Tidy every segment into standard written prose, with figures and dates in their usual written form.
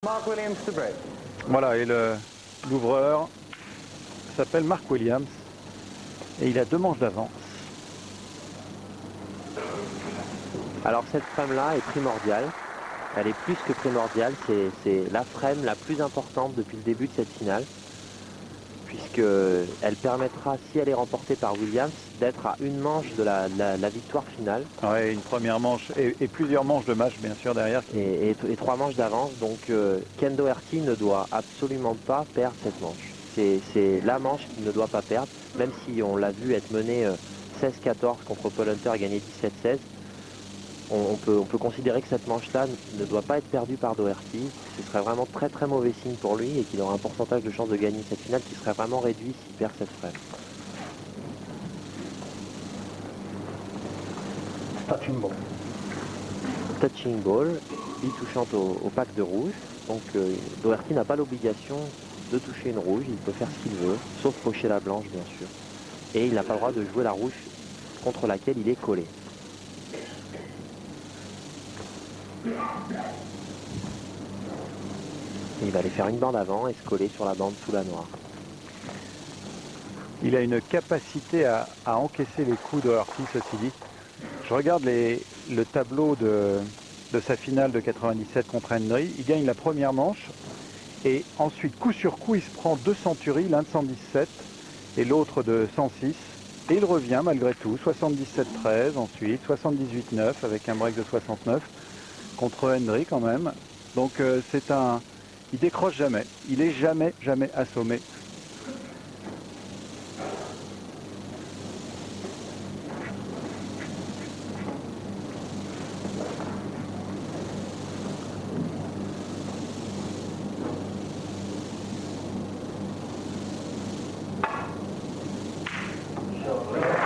Mark Williams to break. Voilà, et l'ouvreur s'appelle Mark Williams et il a 2 manches d'avance. Alors cette frame-là est primordiale. Elle est plus que primordiale. C'est la frame la plus importante depuis le début de cette finale. Puisqu'elle permettra, si elle est remportée par Williams, d'être à une manche de la victoire finale. Ouais, une première manche et plusieurs manches de match bien sûr derrière. Et 3 manches d'avance. Donc Ken Doherty ne doit absolument pas perdre cette manche. C'est la manche qu'il ne doit pas perdre. Même si on l'a vu être mené 16-14 contre Paul Hunter et gagner 17-16. On peut considérer que cette manche-là ne doit pas être perdue par Doherty. Ce serait vraiment très très mauvais signe pour lui et qu'il aura un pourcentage de chance de gagner cette finale qui serait vraiment réduit s'il perd cette frame. Touching ball. Touching ball, bille touchante au pack de rouge. Donc Doherty n'a pas l'obligation de toucher une rouge, il peut faire ce qu'il veut, sauf pocher la blanche bien sûr. Et il n'a pas le droit de jouer la rouge contre laquelle il est collé. Il va aller faire une bande avant et se coller sur la bande sous la noire. Il a une capacité à encaisser les coups de Doherty, ceci dit. Je regarde le tableau de sa finale de 97 contre Henry. Il gagne la première manche et ensuite coup sur coup il se prend 2 centuries, l'un de 117 et l'autre de 106. Et il revient malgré tout, 77-13 ensuite, 78-9 avec un break de 69 contre Henry quand même. Donc il décroche jamais, il est jamais assommé.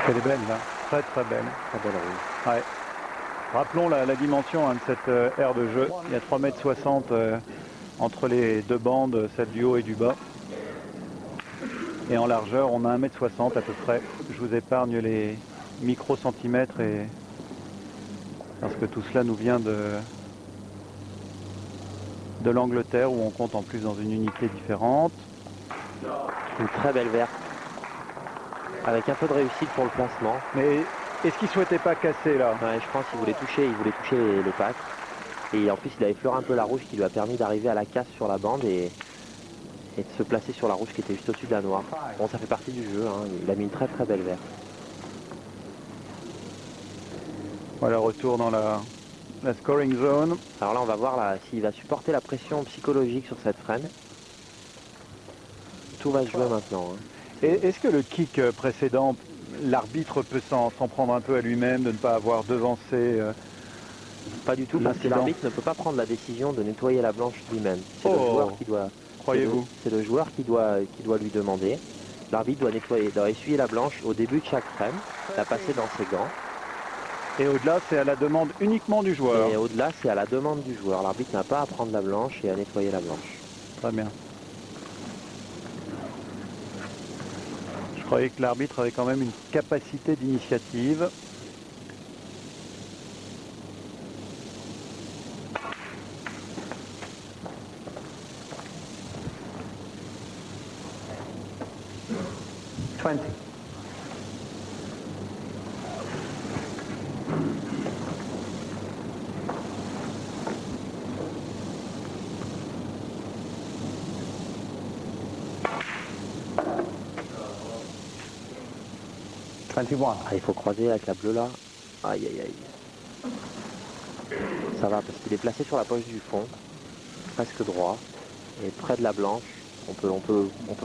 Elle est belle là, très belle. Très belle rouge. Ouais. Rappelons la dimension de cette aire de jeu. Il y a 3,60 m entre les 2 bandes, celle du haut et du bas. Et en largeur, on a 1,60 m à peu près. Je vous épargne les microcentimètres parce que tout cela nous vient de l'Angleterre où on compte en plus dans une unité différente. Une très belle verte. Avec un peu de réussite pour le placement. Mais est-ce qu'il souhaitait pas casser là? Ouais, je pense qu'il voulait toucher les packs. Et en plus il a effleuré un peu la rouge qui lui a permis d'arriver à la casse sur la bande et de se placer sur la rouge qui était juste au-dessus de la noire. Bon, ça fait partie du jeu, hein. Il a mis une très belle verte. Voilà, retour dans la scoring zone. Alors là on va voir s'il va supporter la pression psychologique sur cette frame. Tout va se jouer maintenant. Hein. Et est-ce que le kick précédent, l'arbitre peut s'en prendre un peu à lui-même de ne pas avoir devancé Pas du tout, parce que l'arbitre ne peut pas prendre la décision de nettoyer la blanche lui-même. C'est le joueur qui doit. Croyez-vous? C'est le joueur qui doit lui demander. L'arbitre doit nettoyer, doit essuyer la blanche au début de chaque frame, la passer dans ses gants. Et au-delà, c'est à la demande uniquement du joueur. Et au-delà, c'est à la demande du joueur. L'arbitre n'a pas à prendre la blanche et à nettoyer la blanche. Très bien. Je croyais que l'arbitre avait quand même une capacité d'initiative. Ah, il faut croiser avec la bleue là. Aïe aïe aïe. Ça va parce qu'il est placé sur la poche du fond, presque droit, et près de la blanche. On peut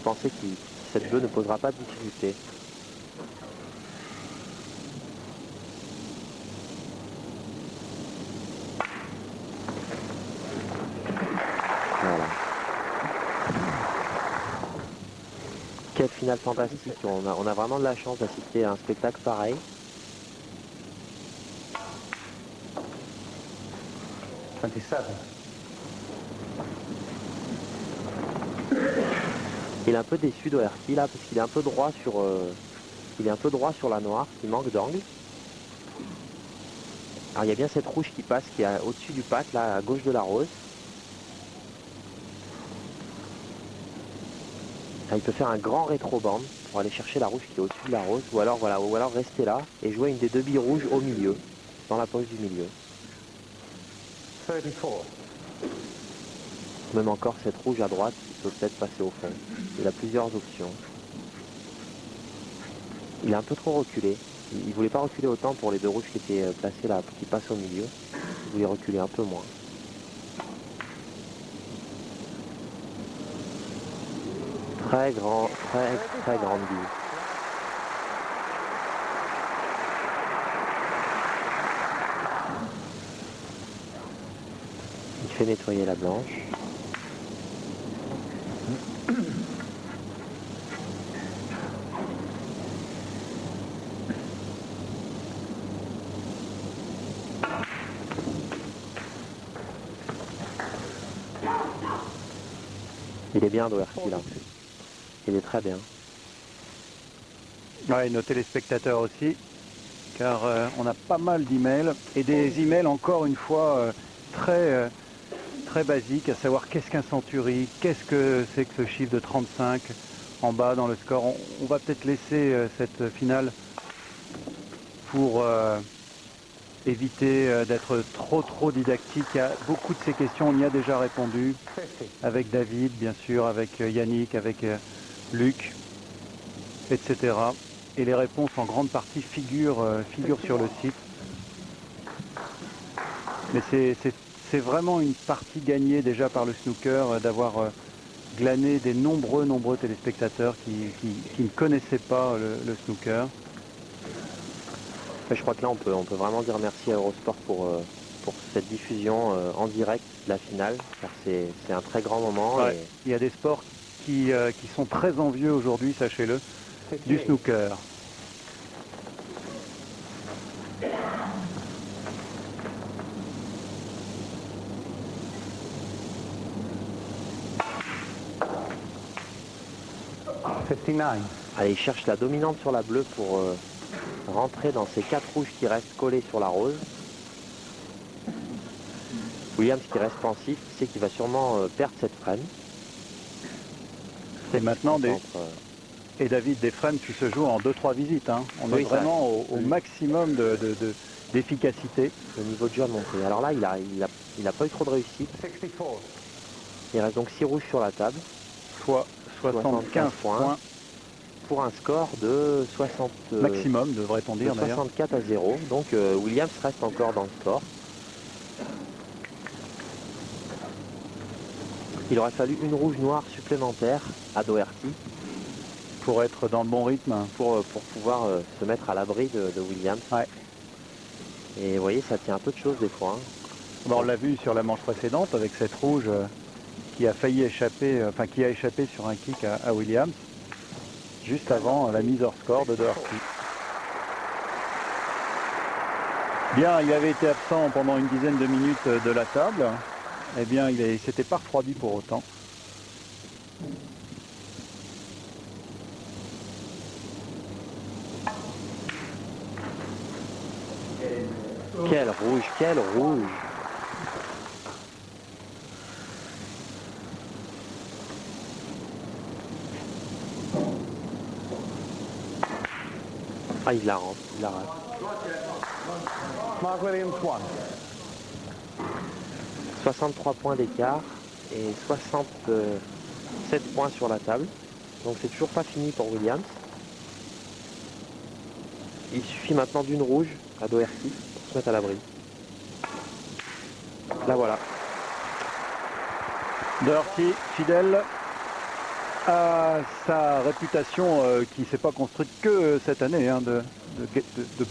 penser que cette bleue ne posera pas de difficulté. Voilà. Quelle finale fantastique, on a vraiment de la chance d'assister à un spectacle pareil. Il est un peu déçu Doherty là parce qu'il est un peu droit sur la noire, il manque d'angle. Alors il y a bien cette rouge qui passe qui est au-dessus du pack là à gauche de la rose. il peut faire un grand rétroband pour aller chercher la rouge qui est au-dessus de la rose, ou alors voilà, ou alors rester là et jouer une des 2 billes rouges au milieu, dans la poche du milieu. 34. Même encore cette rouge à droite qui peut peut-être passer au fond. Il a plusieurs options. Il est un peu trop reculé. Il voulait pas reculer autant pour les 2 rouges qui étaient placées là, qui passent au milieu. Il voulait reculer un peu moins. Très grande bille. Il fait nettoyer la blanche. Il est bien Doherty là. Il est très bien. Ouais, nos téléspectateurs aussi, car on a pas mal d'emails, et des emails encore une fois très basiques, à savoir qu'est-ce qu'un century, qu'est-ce que c'est que ce chiffre de 35 en bas dans le score. On va peut-être laisser cette finale pour éviter d'être trop didactique. Il y a beaucoup de ces questions, on y a déjà répondu, 50. avec David bien sûr, avec Yannick, avec Luc, etc. Et les réponses en grande partie figurent sur le site. Mais c'est vraiment une partie gagnée déjà par le snooker, d'avoir glané des nombreux téléspectateurs qui ne connaissaient pas le snooker. Je crois que là on peut vraiment dire merci à Eurosport pour cette diffusion en direct de la finale, car c'est un très grand moment. Ouais, Et il y a des sports qui sont très envieux aujourd'hui, sachez-le, du snooker. allez, il cherche la dominante sur la bleue pour rentrer dans ces 4 rouges qui restent collés sur la rose. Williams qui reste pensif, sait qu'il va sûrement perdre cette frame. Et maintenant, et David, des frames qui se jouent en 2-3 visites. Hein. On Oui, est vraiment au maximum d'efficacité. Le niveau de jeu a monté. Alors là, il a pas eu trop de réussite. 64. Il reste donc 6 rouges sur la table. Soit 75 points. Pour un score de 60... maximum, devrait-on dire d'ailleurs. 64 à 0. Donc Williams reste encore dans le score. Il aurait fallu une rouge noire supplémentaire à Doherty pour être dans le bon rythme. Pour pouvoir se mettre à l'abri de Williams. Ouais. Et vous voyez, ça tient un peu de choses des fois. Hein. Bon, on l'a vu sur la manche précédente avec cette rouge qui a failli échapper, qui a échappé sur un kick à Williams, juste avant la mise hors score de Doherty. Bien, il avait été absent pendant une dizaine de minutes de la table. Eh bien, il s'était pas refroidi pour autant. Quelle rouge, quelle rouge! Ah, il la rentre, il la rate. Mark Williams 1. 63 points d'écart et 67 points sur la table. Donc c'est toujours pas fini pour Williams. Il suffit maintenant d'une rouge à Doherty pour se mettre à l'abri. Là voilà. Doherty, fidèle à sa réputation qui ne s'est pas construite que cette année, hein, de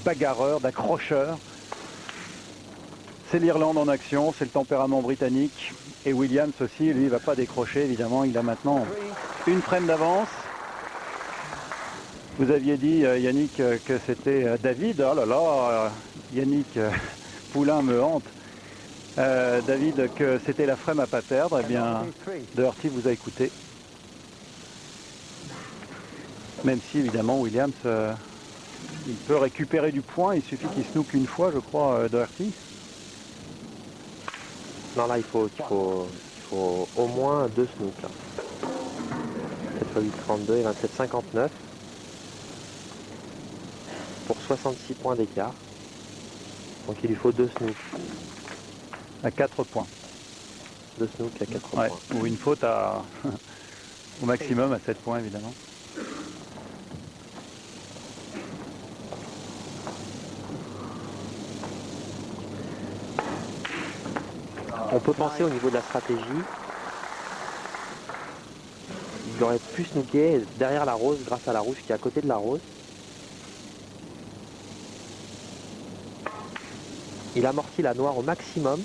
bagarreur, d'accrocheur. C'est l'Irlande en action, c'est le tempérament britannique. Et Williams aussi, lui, il ne va pas décrocher, évidemment. Il a maintenant une frame d'avance. Vous aviez dit, Yannick, que c'était David. Oh là là, Yannick Poulain me hante. David, que c'était la frame à pas perdre. Eh bien, Doherty vous a écouté. Même si, évidemment, Williams, il peut récupérer du point. Il suffit qu'il snooke une fois, je crois, Doherty. Non, là, il faut au moins 2 snooks. Là. 8,32 et 27,59 pour 66 points d'écart. Donc il lui faut 2 snooks. À 4 points. 2 snooks à 4 Ouais, points. ou une faute à au maximum à 7 points évidemment. On peut penser au niveau de la stratégie. Il aurait pu snooker derrière la rose grâce à la rouge qui est à côté de la rose. Il amortit la noire au maximum.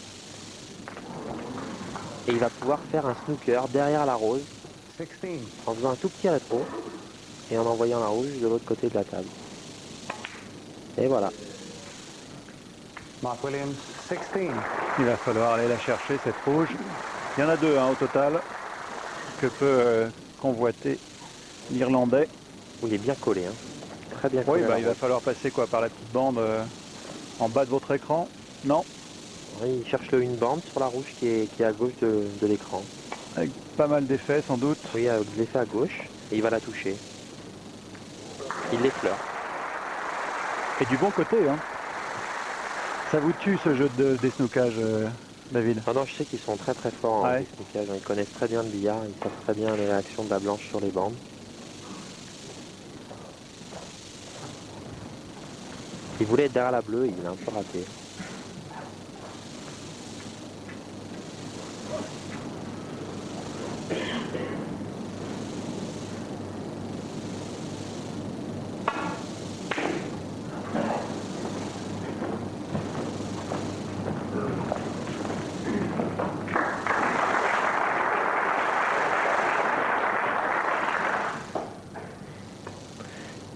Et il va pouvoir faire un snooker derrière la rose 16. en faisant un tout petit rétro et en envoyant la rouge de l'autre côté de la table. Et voilà. Mark Williams, 16. Il va falloir aller la chercher cette rouge. Il y en a deux hein, au total que peut convoiter l'Irlandais. Il est bien collé. Hein. Très bien collé. Oui, à la il va rose. falloir passer quoi par la petite bande en bas de votre écran. Non, Oui, il cherche une bande sur la rouge qui est à gauche de l'écran. avec pas mal d'effets sans doute. Oui, il y a de l'effet à gauche et il va la toucher. Il l'effleure. Et du bon côté, hein. Ça vous tue ce jeu de desnookage, David? Non, je sais qu'ils sont très très forts en Ouais. desnookage. Ils connaissent très bien le billard, ils savent très bien les réactions de la blanche sur les bandes. Il voulait être derrière la bleue, il a un peu raté.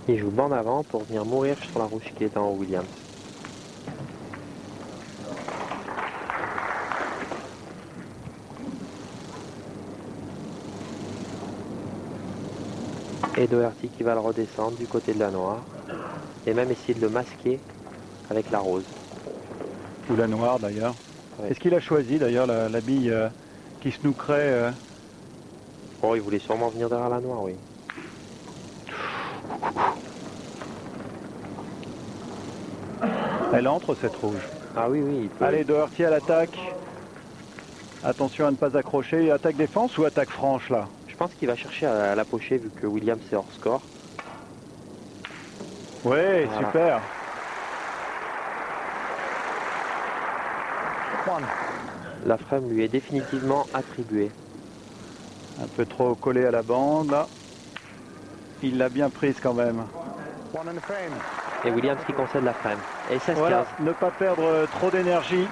Il joue bande avant pour venir mourir sur la rouge qui est en Williams. Et Doherty qui va le redescendre du côté de la noire. Et même essayer de le masquer avec la rose. Ou la noire d'ailleurs. Ouais. Est-ce qu'il a choisi d'ailleurs la bille qui snookerait Oh, il voulait sûrement venir derrière la noire, oui. Elle entre cette rouge. Ah oui, oui, il peut. Allez, Doherty à l'attaque. Attention à ne pas accrocher. Attaque défense ou attaque franche là? Je pense qu'il va chercher à la pocher vu que Williams est hors score. Ouais, Voilà. super. 1. La frame lui est définitivement attribuée. Un peu trop collé à la bande là. Il l'a bien prise quand même. 1 in the frame. Et Williams qui concède la frame. Et 16-15. Voilà, ne pas perdre trop d'énergie.